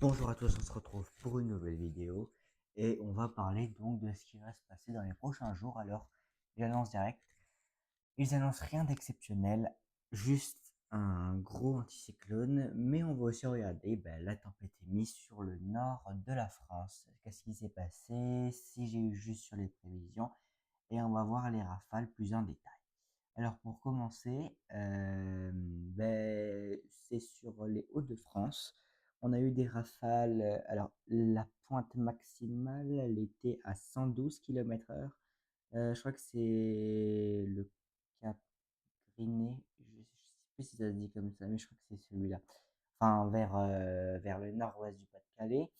Bonjour à tous, on se retrouve pour une nouvelle vidéo et on va parler donc de ce qui va se passer dans les prochains jours. Alors, j'annonce direct, ils annoncent rien d'exceptionnel, juste un gros anticyclone, mais on va aussi regarder la tempête émise sur le nord de la France. Qu'est-ce qui s'est passé, si j'ai eu juste sur les prévisions, et on va voir les rafales plus en détail. Alors pour commencer, c'est sur les Hauts-de-France. On a eu des rafales, alors la pointe maximale, elle était à 112 km/h. Je crois que c'est le cap Griné, je sais plus si ça se dit comme ça, mais je crois que c'est celui-là. Enfin vers le nord-ouest du Pas-de-Calais.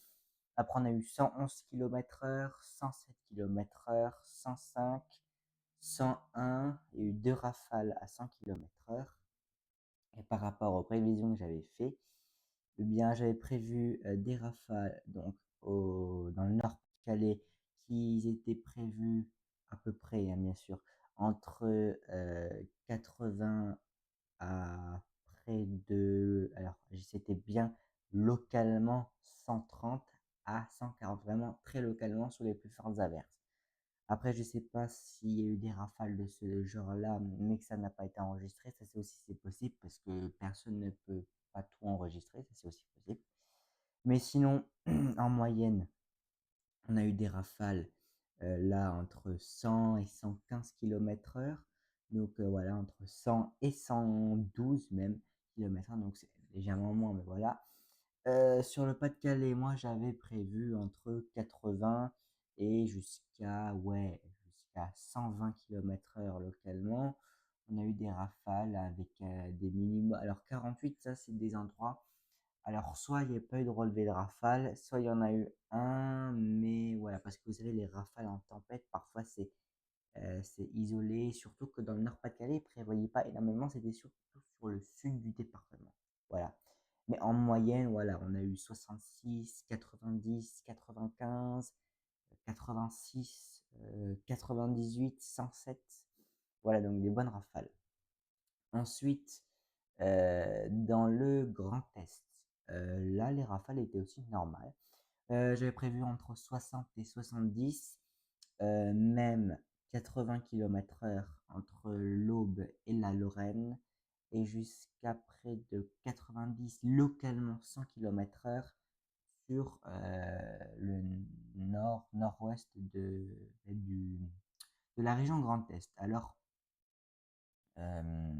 Après on a eu 111 km/h, 107 km/h, 105, 101, il y a eu 2 rafales à 100 km/h. Et par rapport aux prévisions que j'avais fait, eh bien, j'avais prévu des rafales donc dans le Nord-Pas-de-Calais qui étaient prévues à peu près, hein, bien sûr, entre 80 à près de. Alors, c'était bien localement 130 à 140, vraiment très localement sur les plus fortes averses. Après, je sais pas s'il y a eu des rafales de ce genre-là, mais que ça n'a pas été enregistré. Ça, c'est possible parce que personne ne peut pas tout enregistrer. Ça, c'est aussi possible. Mais sinon, en moyenne, on a eu des rafales là entre 100 et 115 km/h. Donc voilà, entre 100 et 112 même km/h. Donc c'est légèrement moins, mais voilà. Sur le Pas-de-Calais, moi j'avais prévu entre 80 et jusqu'à 120 km/h localement. On a eu des rafales avec des minimums. Alors 48, ça c'est des endroits. Alors soit il n'y a pas eu de relevé de rafale, soit il y en a eu un, mais voilà, parce que vous savez, les rafales en tempête, parfois c'est isolé, surtout que dans le Nord-Pas-de-Calais, ils ne prévoyaient pas énormément, c'était surtout sur le sud du département. Voilà. Mais en moyenne, voilà, on a eu 66, 90, 95, 86, 98, 107. Voilà, donc des bonnes rafales. Ensuite, dans le Grand Est, là, les rafales étaient aussi normales. J'avais prévu entre 60 et 70, même 80 km/h entre l'Aube et la Lorraine, et jusqu'à près de 90, localement 100 km/h sur le nord-nord-ouest de la région Grand Est. Alors, euh,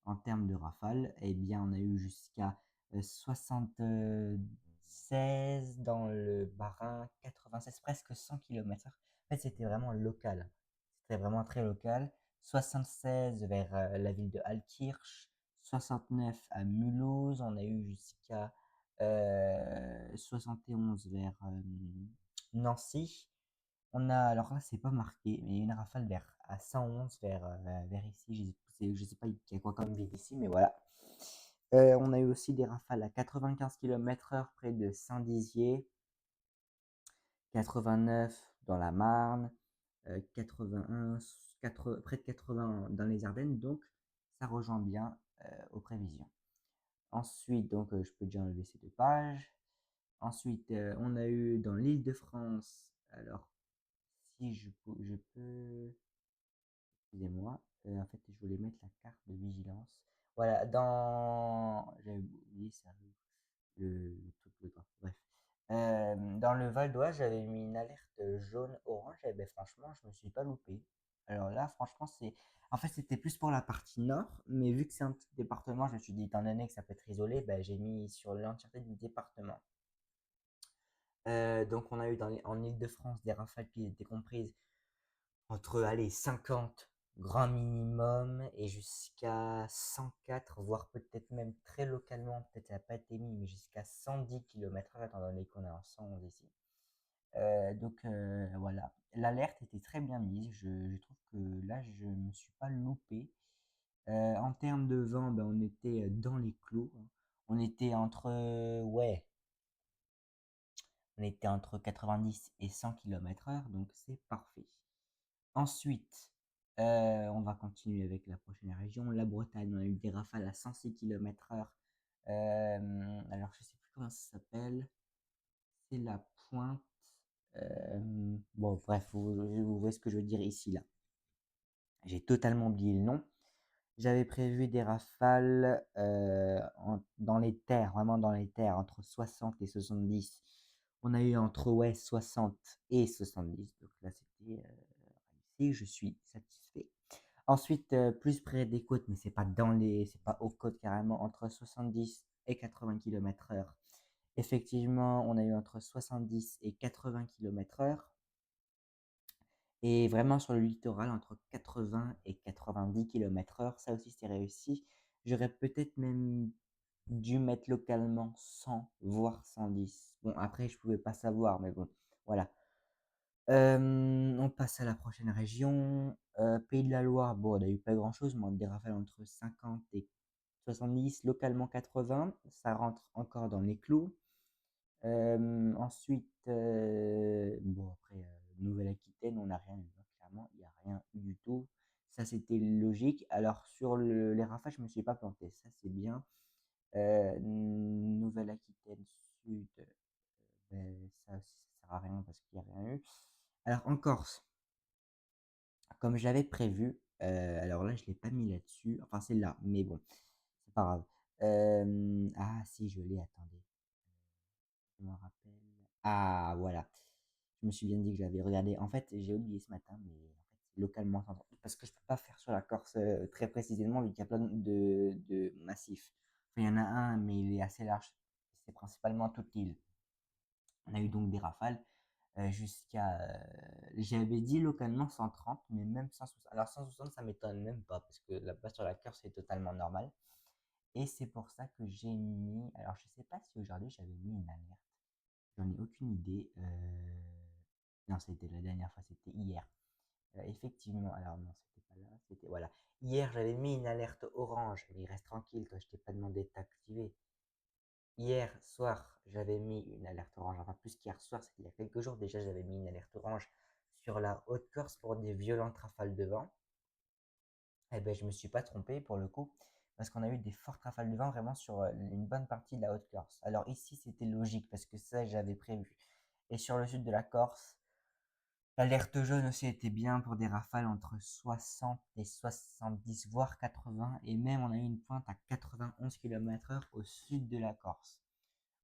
en termes de rafales, eh bien, on a eu jusqu'à 76 dans le Bas-Rhin, 96, presque 100 km/h. En fait, c'était vraiment local. C'était vraiment très local. 76 vers la ville de Altkirch, 69 à Mulhouse. On a eu jusqu'à 71 vers Nancy. On a, alors là, c'est pas marqué, mais il y a une rafale à 111 vers ici. Je sais pas il y a quoi comme ville ici, mais voilà. On a eu aussi des rafales à 95 km/h près de Saint-Dizier, 89 dans la Marne, 81, près de 80 dans les Ardennes, donc ça rejoint bien aux prévisions. Ensuite, donc je peux déjà enlever ces deux pages. Ensuite, on a eu dans l'Île-de-France, alors si je peux, excusez-moi, en fait, je voulais mettre la carte de vigilance. Voilà, j'avais oublié ça, le truc de droit. Bref. Dans le Val d'Oise, j'avais mis une alerte jaune orange, et ben franchement, je me suis pas loupé. Alors là, franchement, en fait, c'était plus pour la partie nord, mais vu que c'est un petit département, je me suis dit, étant donné que ça peut être isolé, ben, j'ai mis sur l'entièreté du département. Donc, on a eu en Île-de-France des rafales qui étaient comprises entre, allez, 50 grand minimum et jusqu'à 104, voire peut-être même très localement, peut-être ça n'a pas été mis, mais jusqu'à 110 km/h, étant donné qu'on est en 111 ici. Donc voilà, l'alerte était très bien mise. Je trouve que là, je ne me suis pas loupé. En termes de vent, ben, on était dans les clous, hein. On était on était entre 90 et 100 km/h, donc c'est parfait. Ensuite, on va continuer avec la prochaine région, la Bretagne. On a eu des rafales à 106 km/h. Alors, je sais plus comment ça s'appelle. c'est la pointe. Bon, bref, vous voyez ce que je veux dire ici, là. J'ai totalement oublié le nom. J'avais prévu des rafales dans les terres, vraiment dans les terres, entre 60 et 70. On a eu entre ouais, 60 et 70. Donc là, c'était réussi. Je suis satisfait. Ensuite, plus près des côtes, mais c'est pas aux côtes carrément, entre 70 et 80 km/h. Effectivement, on a eu entre 70 et 80 km/h. Et vraiment sur le littoral, entre 80 et 90 km/h, ça aussi c'est réussi. J'aurais peut-être même dû mettre localement 100, voire 110. Bon, après, je pouvais pas savoir, mais bon, voilà. On passe à la prochaine région. Pays de la Loire, bon, on a eu pas grand-chose, mais des rafales entre 50 et 70, localement 80, ça rentre encore dans les clous. Ensuite, bon, après, Nouvelle-Aquitaine, on n'a rien eu, hein, clairement, il n'y a rien eu du tout. Ça, c'était logique. Alors, sur les rafales, je me suis pas planté, ça, c'est bien. Nouvelle-Aquitaine Sud, ça aussi, ça sert à rien parce qu'il n'y a rien eu. Alors, en Corse, comme je l'avais prévu, alors là, je l'ai pas mis là-dessus. Enfin, c'est là, mais bon, c'est pas grave. Ah, si, je l'ai, attendez. Je me rappelle. Ah, voilà. Je me suis bien dit que j'avais regardé. En fait, j'ai oublié ce matin, mais en fait, c'est localement 130. Parce que je peux pas faire sur la Corse très précisément, vu qu'il y a plein de massifs. Enfin, il y en a un, mais il est assez large. C'est principalement toute l'île. On a eu donc des rafales jusqu'à. J'avais dit localement 130, mais même 160. Alors 160, ça m'étonne même pas, parce que là-bas sur la Corse, c'est totalement normal. Et c'est pour ça que j'ai mis. Alors, je sais pas si aujourd'hui j'avais mis une alerte. J'en ai aucune idée. Non, c'était la dernière fois, c'était hier. Effectivement, alors non, c'était pas là, c'était voilà. Hier, j'avais mis une alerte orange, mais reste tranquille, toi, je t'ai pas demandé de t'activer. Hier soir, j'avais mis une alerte orange, enfin plus qu'hier soir, c'est qu'il y a quelques jours déjà, j'avais mis une alerte orange sur la Haute-Corse pour des violentes rafales de vent. Eh ben, je me suis pas trompé pour le coup, parce qu'on a eu des fortes rafales de vent vraiment sur une bonne partie de la Haute-Corse. Alors ici, c'était logique, parce que ça, j'avais prévu. Et sur le sud de la Corse, l'alerte jaune aussi était bien pour des rafales entre 60 et 70, voire 80. Et même, on a eu une pointe à 91 km/h au sud de la Corse.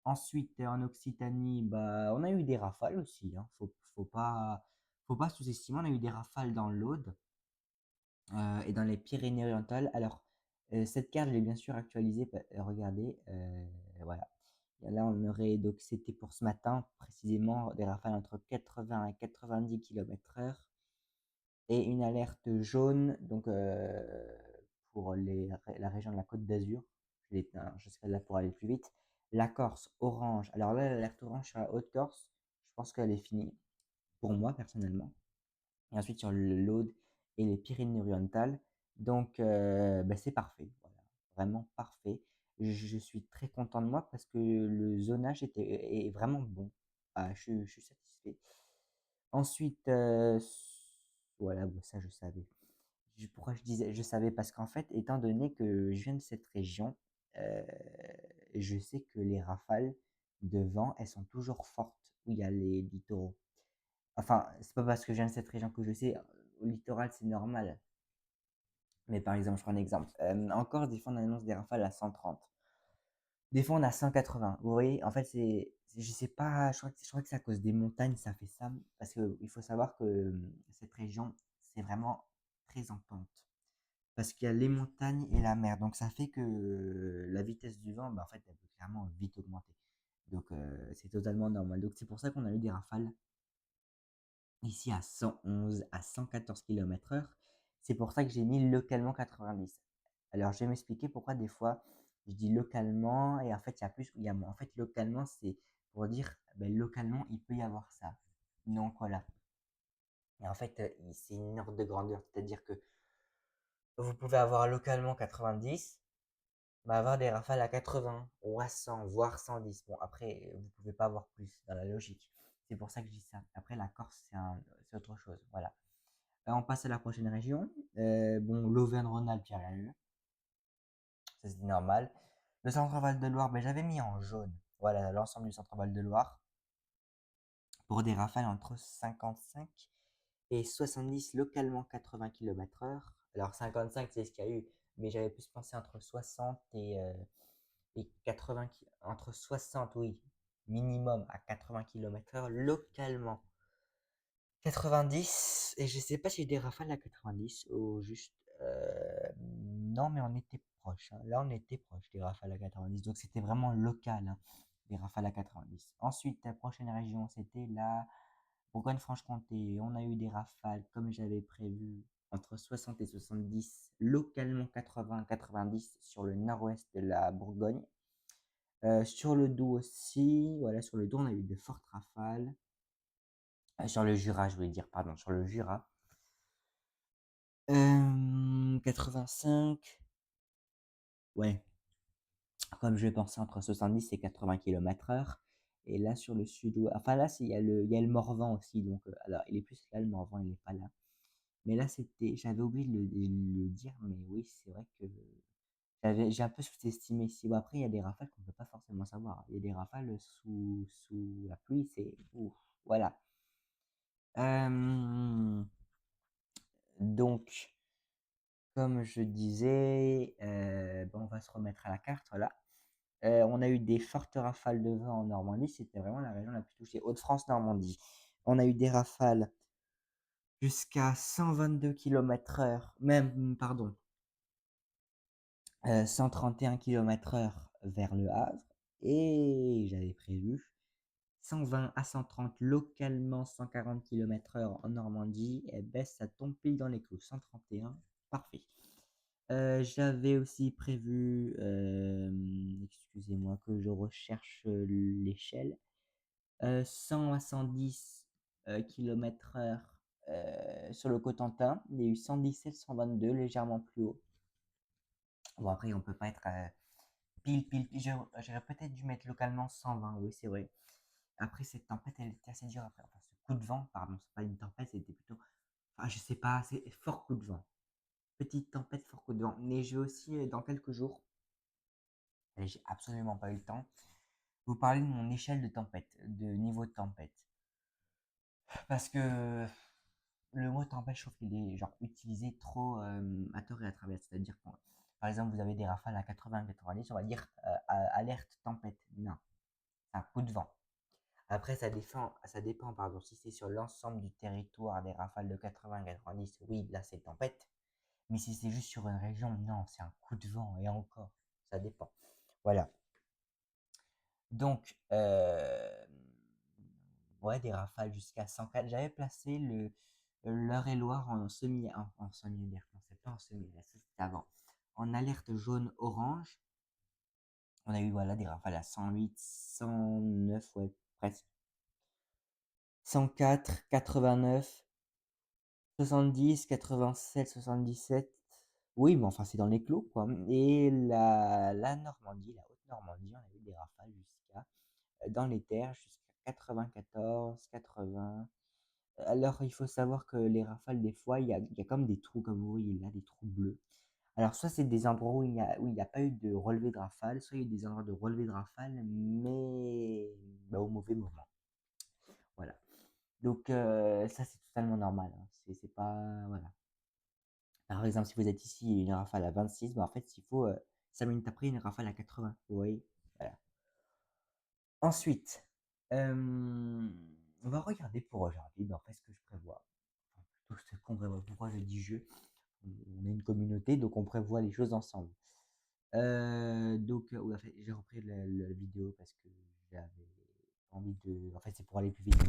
Ensuite, en Occitanie, bah, on a eu des rafales aussi, hein. Faut pas sous-estimer. On a eu des rafales dans l'Aude et dans les Pyrénées-Orientales. Alors, cette carte, je l'ai bien sûr actualisée. Regardez, voilà. Et là, on aurait, donc c'était pour ce matin, précisément, des rafales entre 80 et 90 km/h et une alerte jaune, donc pour la région de la Côte d'Azur. Je serai là pour aller plus vite. La Corse, orange. Alors là, l'alerte orange sur la Haute-Corse, je pense qu'elle est finie, pour moi personnellement. Et ensuite sur l'Aude et les Pyrénées-Orientales. Donc, bah, c'est parfait. Voilà. Vraiment parfait. Je suis très content de moi parce que le zonage est vraiment bon. Ah, je suis satisfait. Ensuite, voilà, bon, ça je savais. Pourquoi je disais je savais? Parce qu'en fait, étant donné que je viens de cette région, euh, je sais que les rafales de vent, elles sont toujours fortes où il y a les littoraux. Enfin, c'est pas parce que je viens de cette région que je sais, au littoral, c'est normal. Mais par exemple, je prends un exemple. Encore, des fois, on annonce des rafales à 130. Des fois, on a 180. Vous voyez, en fait, je sais pas, je crois que c'est à cause des montagnes, ça fait ça. Parce qu'il faut savoir que cette région, c'est vraiment très en pente. Parce qu'il y a les montagnes et la mer. Donc, ça fait que la vitesse du vent, bah, en fait, elle peut clairement vite augmenter. Donc, c'est totalement normal. Donc, c'est pour ça qu'on a eu des rafales ici à 111, à 114 km/h. C'est pour ça que j'ai mis localement 90. Alors, je vais m'expliquer pourquoi des fois je dis localement et en fait, il y a plus, il y a moins. En fait, localement, c'est pour dire, ben, localement, il peut y avoir ça. Donc, voilà. Et en fait, c'est une ordre de grandeur. C'est-à-dire que vous pouvez avoir localement 90, mais avoir des rafales à 80 ou à 100, voire 110. Bon, après, vous pouvez pas avoir plus dans la logique. C'est pour ça que je dis ça. Après, la Corse, c'est autre chose. Voilà. On passe à la prochaine région. Bon, l'Auvergne-Rhône-Alpes, il n'y a rien eu. Ça, c'est normal. Le centre-val de Loire, ben, j'avais mis en jaune. Voilà, l'ensemble du centre-val de Loire. pour des rafales entre 55 et 70, localement 80 km/h. Alors 55, c'est ce qu'il y a eu, mais j'avais plus pensé entre 60 et 80, entre 60, oui, minimum à 80 km/h, localement 90, et je sais pas si j'ai des rafales à 90 ou juste. Non, mais on était proche, hein. Là, on était proche des rafales à 90, donc c'était vraiment local, hein, les rafales à 90. Ensuite, la prochaine région, c'était la Bourgogne-Franche-Comté. On a eu des rafales, comme j'avais prévu, entre 60 et 70, localement 80-90 sur le nord-ouest de la Bourgogne. Sur le Doubs aussi, voilà, sur le Doubs, on a eu de fortes rafales. Sur le Jura, je voulais dire, pardon, sur le Jura. 85, ouais, comme je pensais entre 70 et 80 km/h. Et là, sur le sud-ouest, enfin là, il y a le Morvan aussi. Donc, alors, il est plus là, le Morvan, il n'est pas là. Mais là, j'avais oublié de le dire, mais oui, c'est vrai que j'ai un peu sous-estimé ici. Bon, après, il y a des rafales qu'on ne peut pas forcément savoir. Il y a des rafales sous la pluie, c'est ouf, voilà. Donc, comme je disais, bon, on va se remettre à la carte, voilà. On a eu des fortes rafales de vent en Normandie, c'était vraiment la région la plus touchée. Hauts-de-France, Normandie. On a eu des rafales jusqu'à 122 km/h, même, pardon, 131 km/h vers Le Havre. Et j'avais prévu 120 à 130, localement 140 km/h en Normandie. Et ben, ça tombe pile dans les clous. 131, parfait. J'avais aussi prévu, excusez-moi que je recherche l'échelle, 100 à 110 km/h sur le Cotentin. Il y a eu 117, 122, légèrement plus haut. Bon, après, on peut pas être pile. J'aurais peut-être dû mettre localement 120, oui, c'est vrai. Après, cette tempête, elle était assez dure après. Enfin, ce coup de vent, pardon, c'est pas une tempête, c'était plutôt. Enfin, je sais pas, c'est fort coup de vent. Petite tempête, fort coup de vent. Mais je vais aussi, dans quelques jours, et j'ai absolument pas eu le temps, vous parler de mon échelle de tempête, de niveau de tempête. Parce que le mot tempête, je trouve qu'il est genre utilisé trop à tort et à travers. C'est-à-dire que, par exemple, vous avez des rafales à 80-90, on va dire alerte tempête. Non, c'est un coup de vent. Après, ça dépend, pardon, si c'est sur l'ensemble du territoire des rafales de 80-90, oui, là c'est tempête. Mais si c'est juste sur une région, non, c'est un coup de vent, et encore, ça dépend. Voilà. Donc, ouais, des rafales jusqu'à 104. J'avais placé l'Eure-et-Loir en semi-alerte. Non, c'est pas en semi-alerte, ça, c'était avant. En alerte jaune-orange. On a eu, voilà, des rafales à 108, 109, ouais, presque. 104, 89, 70, 87, 77. Oui, mais enfin, c'est dans les clos, quoi. Et la Normandie, la Haute-Normandie, on a eu des rafales dans les terres jusqu'à 94, 80. Alors, il faut savoir que les rafales, des fois, il y a comme des trous, comme vous voyez là, des trous bleus. Alors, soit c'est des endroits où il n'y a pas eu de relevé de rafale, soit il y a eu des endroits de relevé de rafale, mais bah, au mauvais moment. Voilà. Donc, ça, c'est totalement normal, hein. C'est pas. Voilà. Par exemple, si vous êtes ici et une rafale à 26, bah, en fait, il faut 5 minutes après une rafale à 80. Vous voyez? Voilà. Ensuite, on va regarder pour aujourd'hui, ben, en fait, ce que je prévois. Enfin, plutôt ce qu'on prévoit. Pourquoi je dis je? On est une communauté, donc on prévoit les choses ensemble. Donc, ouais, en fait, j'ai repris la vidéo parce que j'avais envie de. En fait, c'est pour aller plus vite.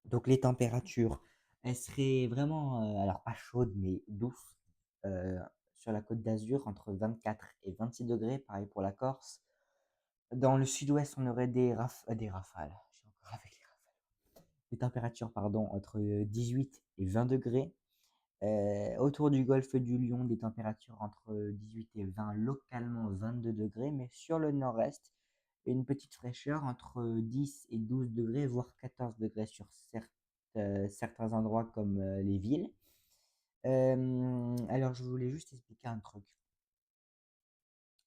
Donc, les températures, elles seraient vraiment, alors pas chaudes, mais douces. euh, sur la côte d'Azur, entre 24 et 26 degrés, pareil pour la Corse. Dans le sud-ouest, on aurait des rafales. Je suis encore avec les rafales. Des températures, pardon, entre 18 et 20 degrés. Autour du golfe du Lion, des températures entre 18 et 20, localement 22 degrés. Mais sur le nord-est, une petite fraîcheur entre 10 et 12 degrés, voire 14 degrés sur certains endroits comme les villes. Alors, je voulais juste expliquer un truc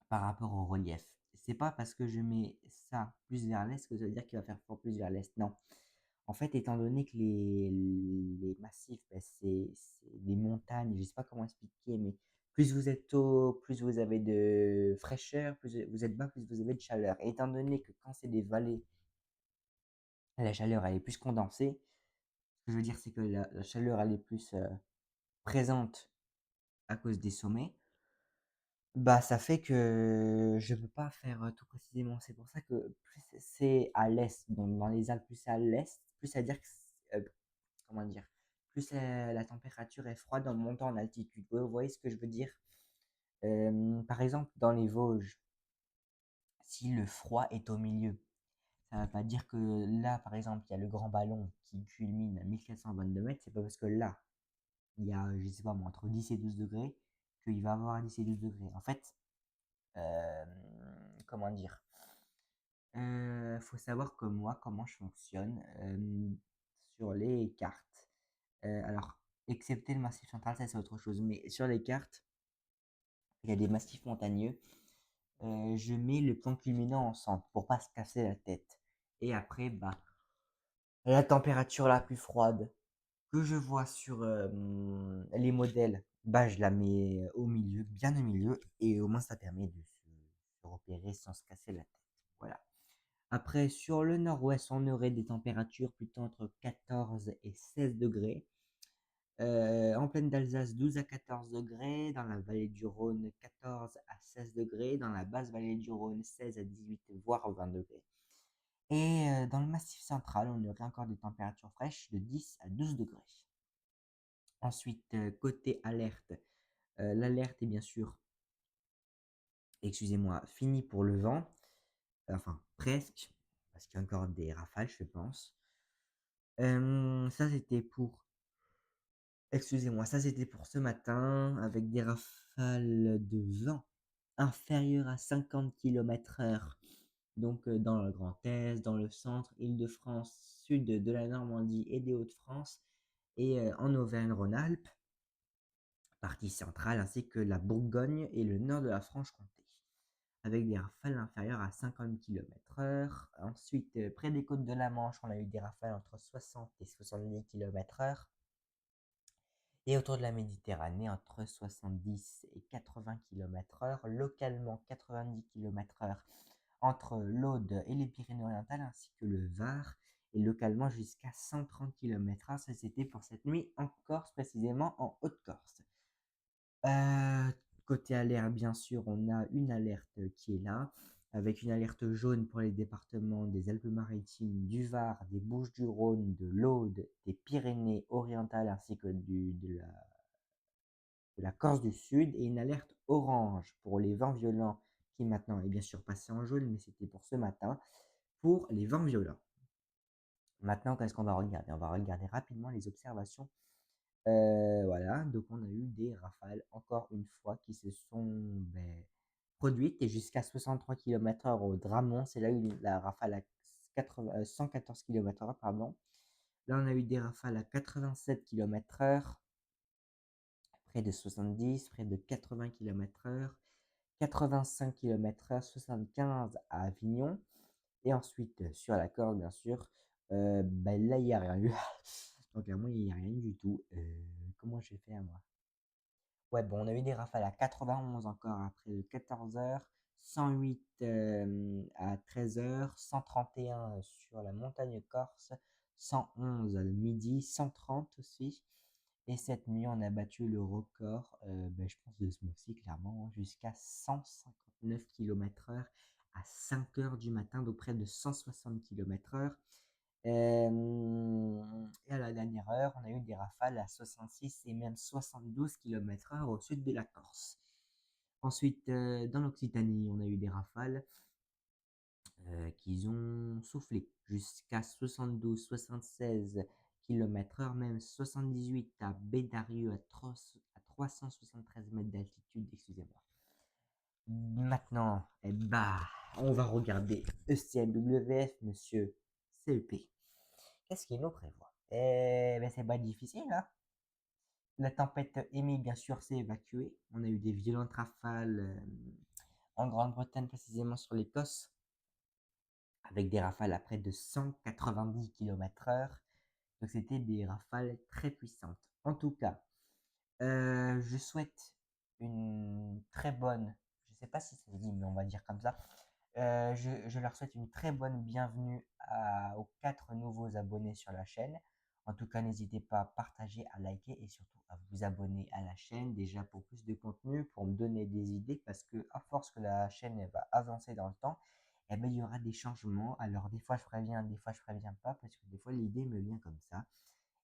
par rapport au relief. C'est pas parce que je mets ça plus vers l'est que ça veut dire qu'il va faire fort plus vers l'est. Non. En fait, étant donné que les massifs, bah, c'est des montagnes, je sais pas comment expliquer, mais plus vous êtes haut, plus vous avez de fraîcheur, plus vous êtes bas, plus vous avez de chaleur. Et étant donné que quand c'est des vallées, la chaleur elle est plus condensée, ce que je veux dire, c'est que la chaleur elle est plus présente à cause des sommets, bah ça fait que je peux pas faire tout précisément. C'est pour ça que plus c'est à l'est, donc dans les Alpes, plus c'est à l'est, plus ça veut dire que comment dire, plus la température est froide en montant en altitude. Vous voyez ce que je veux dire? Par exemple, dans les Vosges, si le froid est au milieu, ça ne veut pas dire que là, par exemple, il y a le grand ballon qui culmine à 1422 mètres, c'est pas parce que là, il y a, je sais pas moi, entre 10 et 12 degrés, qu'il va avoir 10 et 12 degrés. En fait, euh, comment dire? Faut savoir que moi, comment je fonctionne sur les cartes. Alors, excepté le Massif central, ça c'est autre chose, mais sur les cartes, il y a des massifs montagneux. Je mets le point culminant en centre pour pas se casser la tête. Et après, bah, la température la plus froide que je vois sur les modèles, bah, je la mets au milieu, bien au milieu, et au moins ça permet de se repérer sans se casser la tête. Voilà. Après, sur le nord-ouest, on aurait des températures plutôt entre 14 et 16 degrés. En plaine d'Alsace, 12 à 14 degrés. Dans la vallée du Rhône, 14 à 16 degrés. Dans la basse vallée du Rhône, 16 à 18, voire 20 degrés. Et dans le massif central, on aurait encore des températures fraîches de 10 à 12 degrés. Ensuite, côté alerte, l'alerte est bien sûr, excusez-moi, finie pour le vent. Enfin, presque, parce qu'il y a encore des rafales, je pense. Ça, c'était pour Excusez-moi, ça c'était pour ce matin, avec des rafales de vent inférieures à 50 km/h. Donc dans le Grand Est, dans le centre, Île-de-France, sud de la Normandie et des Hauts-de-France, et en Auvergne-Rhône-Alpes, partie centrale, ainsi que la Bourgogne et le nord de la Franche-Comté, avec des rafales inférieures à 50 km/h. Ensuite, près des côtes de la Manche, on a eu des rafales entre 60 et 70 km/h. Et autour de la Méditerranée, entre 70 et 80 km/h, localement 90 km/h entre l'Aude et les Pyrénées-Orientales, ainsi que le Var, et localement jusqu'à 130 km/h. Ça, c'était pour cette nuit en Corse, précisément en Haute-Corse. Euh, Côté alerte, bien sûr, on a une alerte qui est là, avec une alerte jaune pour les départements des Alpes-Maritimes, du Var, des Bouches-du-Rhône, de l'Aude, des Pyrénées-Orientales, ainsi que de la Corse du Sud, et une alerte orange pour les vents violents, qui maintenant est bien sûr passé en jaune, mais c'était pour ce matin, pour les vents violents. Maintenant, qu'est-ce qu'on va regarder? On va regarder rapidement les observations. Voilà, donc on a eu des rafales, encore une fois, qui se sont produites, et jusqu'à 63 km/h au Dramont, c'est là où la rafale à 114 km/h, pardon. Là, on a eu des rafales à 87 km/h, près de 70, près de 80 km/h, 85 km/h, 75 à Avignon. Et ensuite, sur la corde, bien sûr, là, il n'y a rien eu. Donc, clairement, il n'y a rien eu du tout. Comment je vais faire, moi? Ouais, bon, on a eu des rafales à 91 encore après 14 heures, 108 à 13 heures, 131 sur la montagne corse, 111 le midi, 130 aussi. Et cette nuit, on a battu le record, je pense, de ce mois-ci, clairement, hein, jusqu'à 159 km/h à 5 heures du matin, donc près de 160 km/h. Et à la dernière heure, on a eu des rafales à 66 et même 72 km/h au sud de la Corse. Ensuite, dans l'Occitanie, on a eu des rafales qui ont soufflé jusqu'à 72-76 km/h, même 78 à Bédarieux à 373 mètres d'altitude, excusez-moi. Maintenant, on va regarder ECMWF, monsieur CEP. Qu'est-ce qu'il nous prévoit? C'est pas difficile, hein. La tempête Amy, bien sûr, s'est évacuée. On a eu des violentes rafales en Grande-Bretagne, précisément sur l'Écosse, avec des rafales à près de 190 km/h. Donc c'était des rafales très puissantes. En tout cas, je souhaite une très bonne, je ne sais pas si ça se dit, mais on va dire comme ça. Je leur souhaite une très bonne bienvenue aux 4 nouveaux abonnés sur la chaîne. En tout cas, n'hésitez pas à partager, à liker et surtout à vous abonner à la chaîne déjà pour plus de contenu, pour me donner des idées parce que à force que la chaîne elle va avancer dans le temps, eh ben, il y aura des changements. Alors des fois je préviens, des fois je préviens pas parce que des fois l'idée me vient comme ça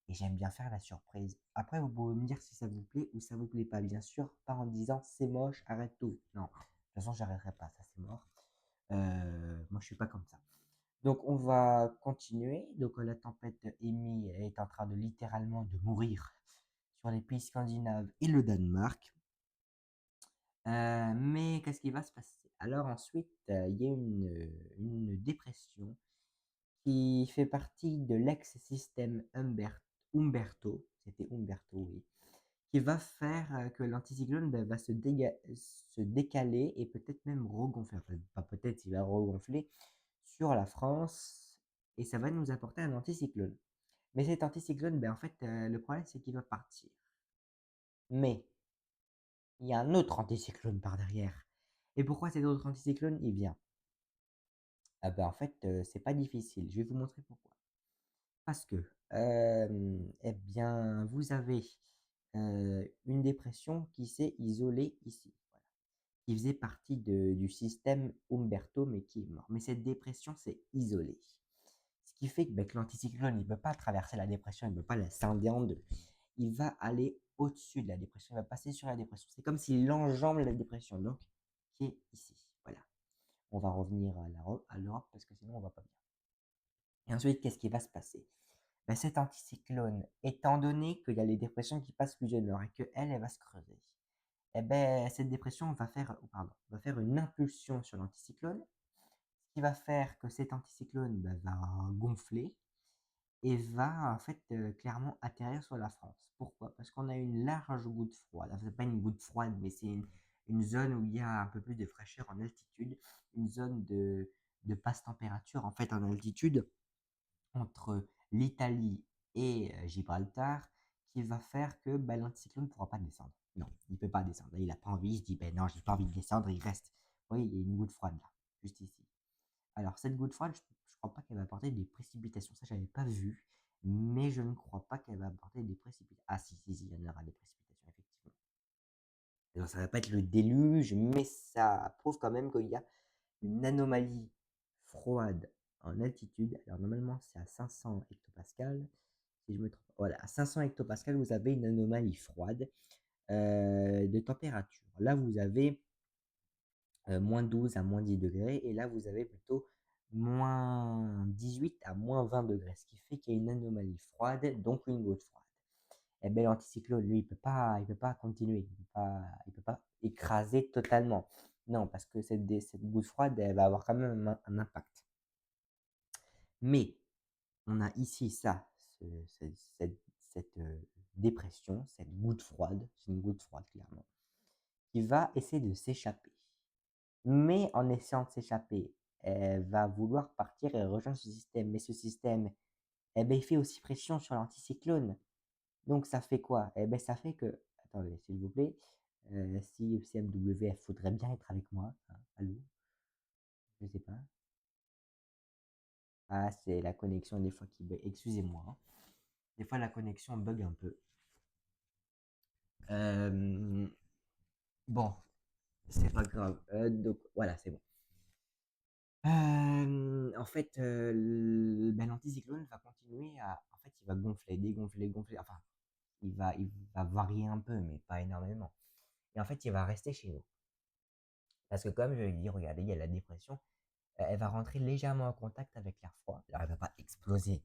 et j'aime bien faire la surprise. Après, vous pouvez me dire si ça vous plaît ou ça vous plaît pas. Bien sûr, pas en disant c'est moche, arrête tout. Non, de toute façon, j'arrêterai pas, ça c'est mort. Moi, je suis pas comme ça. Donc, on va continuer. Donc, la tempête Amy est en train de littéralement de mourir sur les pays scandinaves et le Danemark. Mais qu'est-ce qui va se passer? Alors ensuite, il y a une dépression qui fait partie de l'ex-système Umberto, c'était Umberto, oui, qui va faire que l'anticyclone va se décaler et peut-être même regonfler, enfin pas peut-être, il va regonfler sur la France et ça va nous apporter un anticyclone. Mais cet anticyclone, ben, en fait, le problème c'est qu'il va partir. Mais il y a un autre anticyclone par derrière. Et pourquoi cet autre anticyclone il vient? Ah ben en fait, c'est pas difficile. Je vais vous montrer pourquoi. Parce que, eh bien, vous avez, une dépression qui s'est isolée ici, voilà, qui faisait partie du système Umberto, mais qui est mort. Mais cette dépression s'est isolée. Ce qui fait que, que l'anticyclone, il ne peut pas traverser la dépression, il ne peut pas la scinder en deux. Il va aller au-dessus de la dépression, il va passer sur la dépression. C'est comme s'il enjambe la dépression, donc qui est ici, voilà. On va revenir à l'Europe parce que sinon on va pas bien. Et ensuite, qu'est-ce qui va se passer? Ben, cet anticyclone, étant donné qu'il y a les dépressions qui passent plus au nord et qu'elle, elle va se creuser, eh ben, cette dépression va faire, va faire une impulsion sur l'anticyclone, ce qui va faire que cet anticyclone ben, va gonfler et va en fait clairement atterrir sur la France. Pourquoi? Parce qu'on a une large goutte froide. Enfin, c'est pas une goutte froide, mais c'est une zone où il y a un peu plus de fraîcheur en altitude, une zone de basse température en fait en altitude entre l'Italie et Gibraltar qui va faire que bah, l'anticyclone ne pourra pas descendre. Non, il ne peut pas descendre. Là, il n'a pas envie, il se dit, ben non, j'ai pas envie de descendre, il reste. Vous voyez, il y a une goutte froide là, juste ici. Alors, cette goutte froide, je ne crois pas qu'elle va apporter des précipitations. Ça, je n'avais pas vu, mais je ne crois pas qu'elle va apporter des précipitations. Ah, si, il y en aura des précipitations, effectivement. Alors, ça ne va pas être le déluge, mais ça prouve quand même qu'il y a une anomalie froide en altitude. Alors normalement, c'est à 500 hectopascales. Si je me trompe, voilà, à 500 hectopascales, vous avez une anomalie froide de température. Là, vous avez -12 à -10 degrés, et là, vous avez plutôt -18 à -20 degrés, ce qui fait qu'il y a une anomalie froide, donc une goutte froide. Et bien, l'anticyclone, lui, il peut pas continuer, il peut pas écraser totalement. Non, parce que cette goutte froide, elle va avoir quand même un impact. Mais on a ici ça, cette dépression, cette goutte froide, c'est une goutte froide clairement, qui va essayer de s'échapper. Mais en essayant de s'échapper, elle va vouloir partir et rejoindre ce système. Mais ce système, eh ben, il fait aussi pression sur l'anticyclone. Donc ça fait quoi? Eh ben, ça fait que, attendez, s'il vous plaît, si CMWF faudrait bien être avec moi, hein, allô? Je sais pas. Ah, c'est la connexion des fois qui bug. Excusez-moi, hein. Des fois la connexion bug un peu. Euh, bon, c'est pas grave. Donc voilà, c'est bon. En fait, ben, l'anticyclone va continuer à, en fait, il va gonfler, dégonfler, gonfler. Enfin, il va varier un peu, mais pas énormément. Et en fait, il va rester chez nous. Parce que comme je l'ai dit, regardez, il y a la dépression. Elle va rentrer légèrement en contact avec l'air froid. Alors, elle va pas exploser.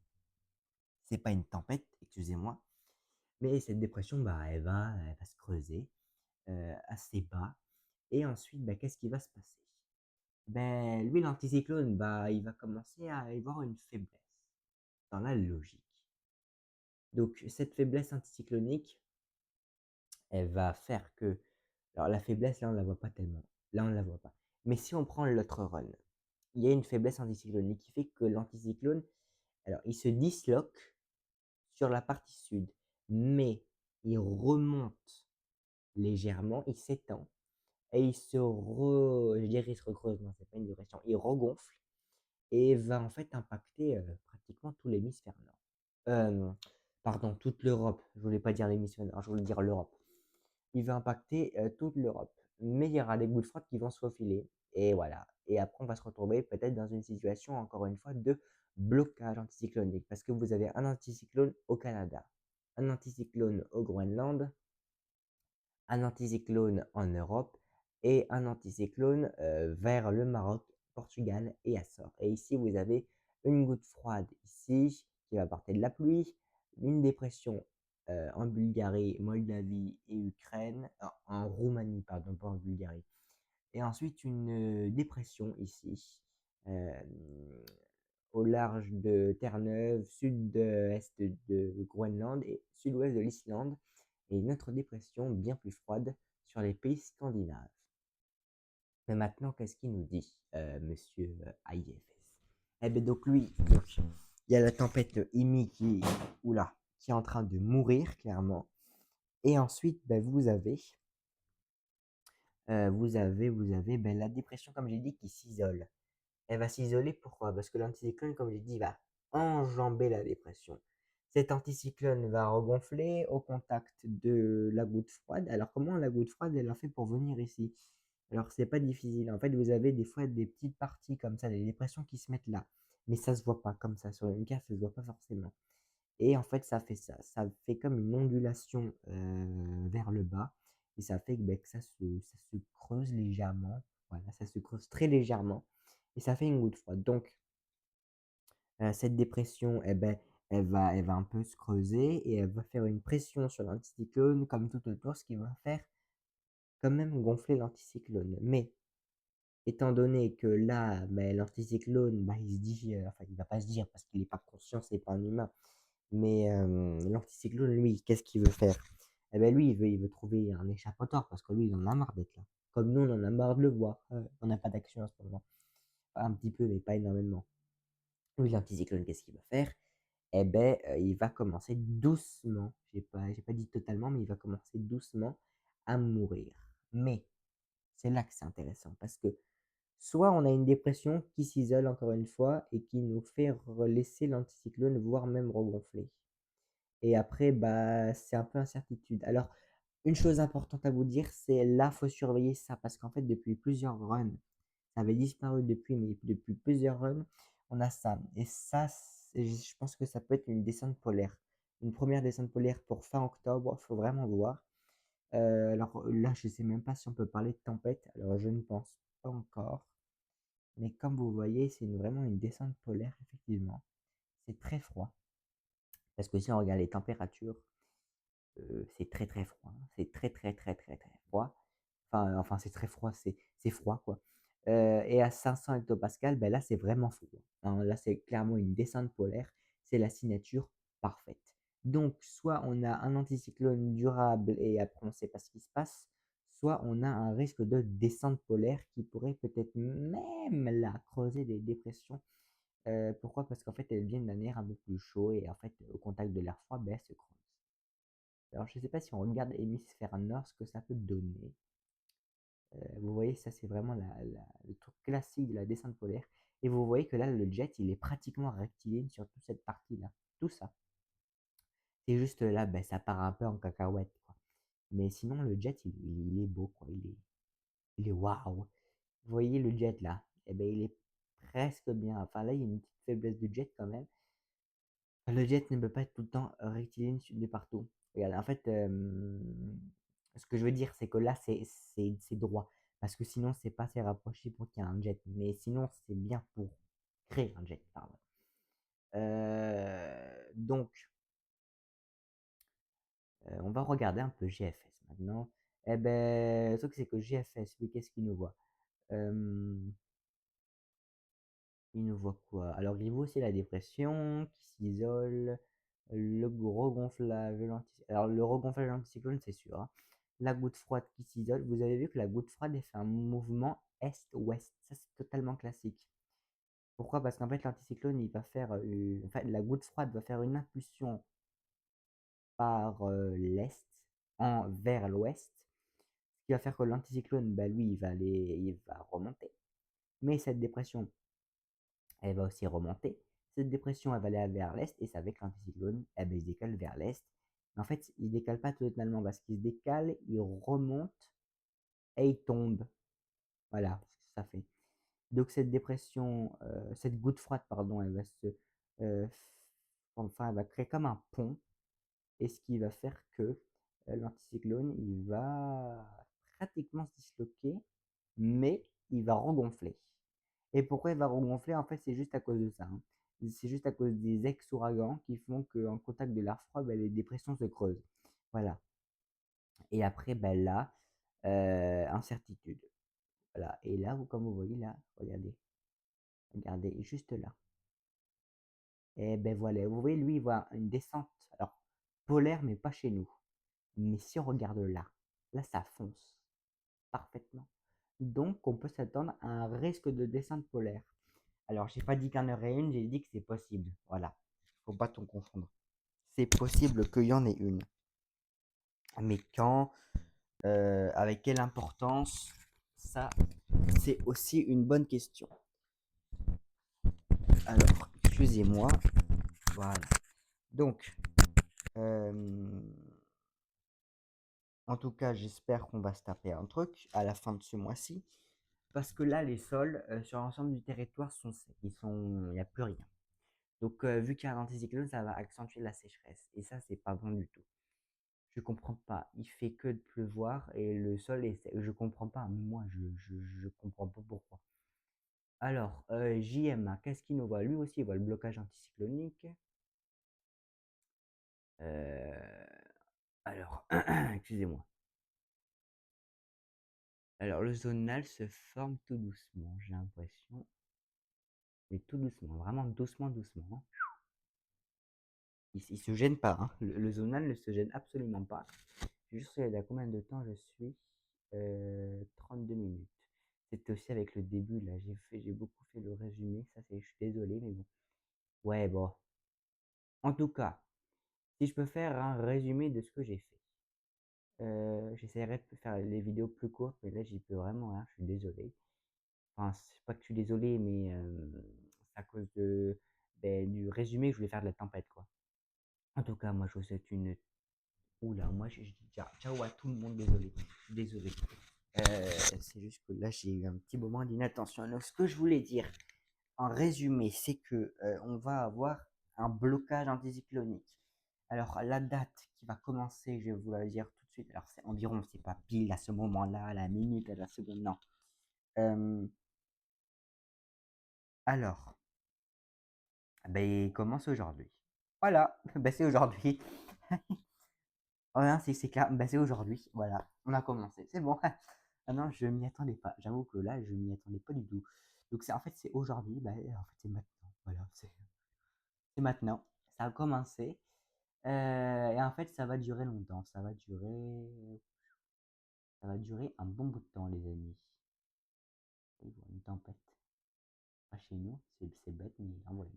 C'est pas une tempête, excusez-moi. Mais cette dépression, bah, elle va se creuser assez bas. Et ensuite, bah, qu'est-ce qui va se passer? Ben, lui, l'anticyclone, bah, il va commencer à y avoir une faiblesse dans la logique. Donc, cette faiblesse anticyclonique, elle va faire que. Alors, la faiblesse, là, on ne la voit pas tellement. Là, on ne la voit pas. Mais si on prend l'autre run, il y a une faiblesse anticyclonique qui fait que l'anticyclone, alors il se disloque sur la partie sud, mais il remonte légèrement, il s'étend et je dirais il se recreuse, non, c'est pas une dépression, il regonfle et va en fait impacter, pratiquement tout l'hémisphère nord. Pardon, toute l'Europe, je voulais pas dire l'hémisphère nord, je voulais dire l'Europe. Il va impacter, toute l'Europe, mais il y aura des gouttes froides qui vont se faufiler et voilà et après on va se retrouver peut-être dans une situation encore une fois de blocage anticyclonique parce que vous avez un anticyclone au Canada, un anticyclone au Groenland, un anticyclone en Europe et un anticyclone vers le Maroc, Portugal et Açores. Et ici, vous avez une goutte froide ici qui va apporter de la pluie, une dépression en Bulgarie, Moldavie et Ukraine, en Roumanie, pardon, pas en Bulgarie. Et ensuite, une dépression ici, euh, au large de Terre-Neuve, sud-est de Groenland et sud-ouest de l'Islande, et une autre dépression bien plus froide sur les pays scandinaves. Mais maintenant, qu'est-ce qu'il nous dit, monsieur IFS? Eh bien, donc lui, donc, il y a la tempête Imi qui est en train de mourir, clairement. Et ensuite, ben, vous avez ben, la dépression, comme j'ai dit, qui s'isole. Elle va s'isoler, pourquoi? Parce que l'anticyclone, comme j'ai dit, va enjamber la dépression. Cet anticyclone va regonfler au contact de la goutte froide. Alors, comment la goutte froide, elle a fait pour venir ici? Alors, c'est pas difficile. En fait, vous avez des fois des petites parties comme ça, des dépressions qui se mettent là. Mais ça se voit pas comme ça. Sur une carte, ça se voit pas forcément. Et en fait, ça fait ça. Ça fait comme une ondulation vers le bas. Et ça fait que, ben, que ça se creuse légèrement. Voilà, ça se creuse très légèrement. Et ça fait une goutte froide. Donc, cette dépression, eh ben, elle va un peu se creuser et elle va faire une pression sur l'anticyclone comme tout autour, ce qui va faire quand même gonfler l'anticyclone. Mais étant donné que là, ben, l'anticyclone, bah, il se dit, enfin, il va pas se dire parce qu'il est pas conscient, c'est pas un humain. Mais l'anticyclone, lui, qu'est-ce qu'il veut faire? Eh ben, lui, il veut trouver un échappatoire parce que lui, il en a marre d'être là. Comme nous, on en a marre de le voir. On n'a pas d'action en ce moment. Un petit peu, mais pas énormément. Lui, l'anticyclone, qu'est-ce qu'il va faire? Eh ben, il va commencer doucement, j'ai pas dit totalement, mais il va commencer doucement à mourir. Mais c'est là que c'est intéressant parce que soit on a une dépression qui s'isole encore une fois et qui nous fait laisser l'anticyclone, voire même regonfler. Et après, bah, c'est un peu incertitude. Alors, une chose importante à vous dire, c'est là, faut surveiller ça parce qu'en fait, depuis plusieurs runs, ça avait disparu depuis, mais depuis plusieurs runs, on a ça. Et ça, je pense que ça peut être une descente polaire. Une première descente polaire pour fin octobre, faut vraiment voir. Alors là, je sais même pas si on peut parler de tempête. Alors, je ne pense pas encore. Mais comme vous voyez, c'est vraiment une descente polaire, effectivement. C'est très froid. Parce que si on regarde les températures, c'est très très froid. C'est très très très très très froid. Enfin c'est très froid, c'est froid quoi. Et à 500 hectopascales, ben là c'est vraiment froid, hein. Là c'est clairement une descente polaire, c'est la signature parfaite. Donc soit on a un anticyclone durable et après on ne sait pas ce qui se passe, soit on a un risque de descente polaire qui pourrait peut-être même là creuser des dépressions. Pourquoi? Parce qu'en fait elles viennent d'un air un peu plus chaud et en fait au contact de l'air froid, ben, elles se creusent. Alors, je ne sais pas si on regarde hémisphère nord, ce que ça peut donner. Vous voyez, ça, c'est vraiment le truc classique de la descente polaire. Et vous voyez que là, le jet, il est pratiquement rectiligne sur toute cette partie-là. Tout ça. C'est juste là, ben, ça part un peu en cacahuète, quoi. Mais sinon, le jet, il est beau, quoi. Il est waouh. Vous voyez le jet là? Eh ben, il est presque bien. Enfin, là, il y a une petite faiblesse du jet quand même. Le jet ne peut pas être tout le temps rectiligne de partout. Regarde, en fait, ce que je veux dire, c'est que là, c'est droit. Parce que sinon, c'est pas assez rapproché pour qu'il y ait un jet. Mais sinon, c'est bien pour créer un jet, pardon. Donc, on va regarder un peu GFS maintenant. Eh ben, le truc, c'est que GFS, lui, qu'est-ce qu'il nous voit? Euh, Il nous voit quoi? Alors, il voit aussi la dépression qui s'isole, le regonflage, alors le regonflage anticyclone, c'est sûr, hein. La goutte froide qui s'isole. Vous avez vu que la goutte froide, elle fait un mouvement est-ouest. Ça, c'est totalement classique. Pourquoi? Parce qu'en fait, l'anticyclone, il va faire, en fait, la goutte froide va faire une impulsion par, l'est vers l'ouest, ce qui va faire que l'anticyclone, bah, lui, il va remonter. Mais cette dépression, elle va aussi remonter. Cette dépression, elle va aller vers l'est et c'est avec l'anticyclone, eh ben, il se décale vers l'est. En fait, il ne se décale pas totalement parce qu'il se décale, il remonte et il tombe. Voilà, c'est ce que ça fait. Donc cette dépression, cette goutte froide, pardon, elle va heu, enfin, elle va créer comme un pont et ce qui va faire que, l'anticyclone, il va pratiquement se disloquer, mais il va regonfler. Et pourquoi il va regonfler? En fait, c'est juste à cause de ça, hein. C'est juste à cause des ex-ouragans qui font qu'en contact de l'air froid, bah, les dépressions se creusent. Voilà. Et après, bah, là, incertitude. Voilà. Et là, vous comme vous voyez là, regardez juste là. Et ben voilà, vous voyez, lui, il voit une descente, alors polaire, mais pas chez nous. Mais si on regarde là, là, ça fonce parfaitement. Donc, on peut s'attendre à un risque de descente polaire. Alors, j'ai pas dit qu'il y en aurait une, j'ai dit que c'est possible. Voilà. Faut pas tout confondre. C'est possible qu'il y en ait une. Mais quand, avec quelle importance, ça, c'est aussi une bonne question. Alors, excusez-moi. Voilà. Donc, euh, en tout cas, j'espère qu'on va se taper un truc à la fin de ce mois-ci. Parce que là, les sols sur l'ensemble du territoire sont secs. Il n'y a plus rien. Donc, vu qu'il y a un anticyclone, ça va accentuer la sécheresse. Et ça, c'est pas bon du tout. Je comprends pas. Il fait que de pleuvoir et le sol est sec. Je comprends pas. Moi, je comprends pas pourquoi. Alors, JMA, qu'est-ce qu'il nous voit? Lui aussi, il voit le blocage anticyclonique. Euh, alors, excusez-moi. Alors, le zonal se forme tout doucement, j'ai l'impression. Mais tout doucement, vraiment doucement, doucement. Il se gêne pas, hein. Le zonal ne se gêne absolument pas. Je vais juste regarder à combien de temps je suis. 32 minutes. C'était aussi avec le début, là. J'ai beaucoup fait le résumé. Ça, c'est, je suis désolé, mais bon. Ouais, bon. En tout cas, si je peux faire un résumé de ce que j'ai fait. J'essaierai de faire les vidéos plus courtes, mais là, j'y peux vraiment rien. Je suis désolé. Enfin, c'est pas que je suis désolé, mais c'est à cause du résumé que je voulais faire de la tempête, quoi. En tout cas, moi, je vous souhaite une. Oula, moi, je dis ciao à tout le monde, désolé. Désolé. C'est juste que là, j'ai eu un petit moment d'inattention. Alors, ce que je voulais dire, en résumé, c'est que on va avoir un blocage anticyclonique. Alors, la date qui va commencer, je vais vous la dire tout de suite. Alors, c'est environ, c'est pas pile à ce moment-là, à la minute, à la seconde, non. Euh, alors, ben, il commence aujourd'hui. Voilà, ben, c'est aujourd'hui. Voilà, c'est clair, ben, c'est aujourd'hui. Voilà, on a commencé. C'est bon. Ah non, je m'y attendais pas. J'avoue que là, je m'y attendais pas du tout. Donc, en fait, c'est aujourd'hui. Ben, en fait, c'est maintenant. Voilà, c'est maintenant. Ça a commencé. Et en fait, ça va durer longtemps. Ça va durer un bon bout de temps, les amis. Il voit une tempête. Pas chez nous, c'est bête, mais en voilà.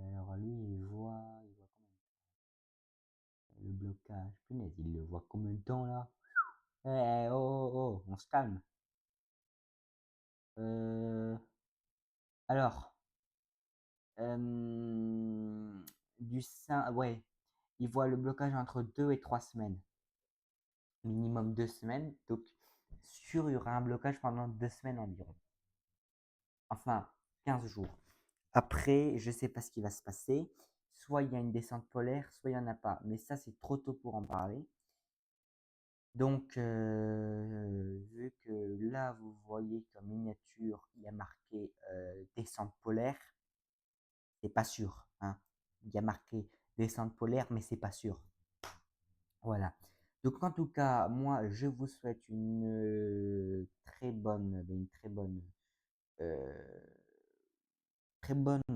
Alors lui, il voit combien de temps? Le blocage. Punaise, il le voit combien de temps là? Oh, oh, oh, on se calme. Euh, alors, du sein, ouais, il voit le blocage entre 2 et 3 semaines, minimum 2 semaines. Donc, sûr, il y aura un blocage pendant 2 semaines environ. Enfin, 15 jours. Après, je sais pas ce qui va se passer. Soit il y a une descente polaire, soit il n'y en a pas. Mais ça, c'est trop tôt pour en parler. Donc, vu que là, vous voyez comme miniature, il y a marqué descente polaire, c'est pas sûr, hein. Il y a marqué descente polaire, mais c'est pas sûr. Voilà. Donc, en tout cas, moi, je vous souhaite euh, très bonne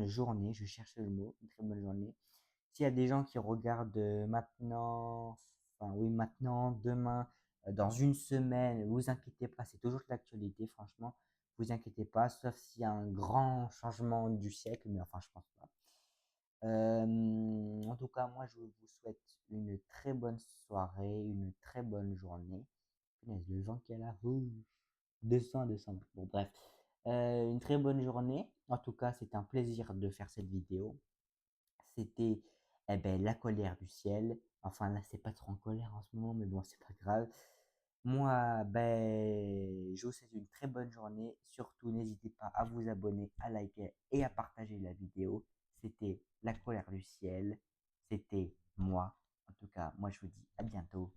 journée. Je cherche le mot, une très bonne journée. S'il y a des gens qui regardent maintenant, enfin oui, maintenant, demain, dans une semaine, vous inquiétez pas, c'est toujours de l'actualité, franchement. vous inquiétez pas, sauf s'il y a un grand changement du siècle, mais enfin, je pense pas. En tout cas, moi, je vous souhaite une très bonne soirée, une très bonne journée. Punaise, le vent qu'il y a là, ouh, descend, descend. Bon, bref. Une très bonne journée. En tout cas, c'était un plaisir de faire cette vidéo. C'était eh ben, la colère du ciel. Enfin, là, c'est pas trop en colère en ce moment, mais bon, c'est pas grave. Moi, ben, je vous souhaite une très bonne journée. Surtout, n'hésitez pas à vous abonner, à liker et à partager la vidéo. C'était la colère du ciel. C'était moi. En tout cas, moi, je vous dis à bientôt.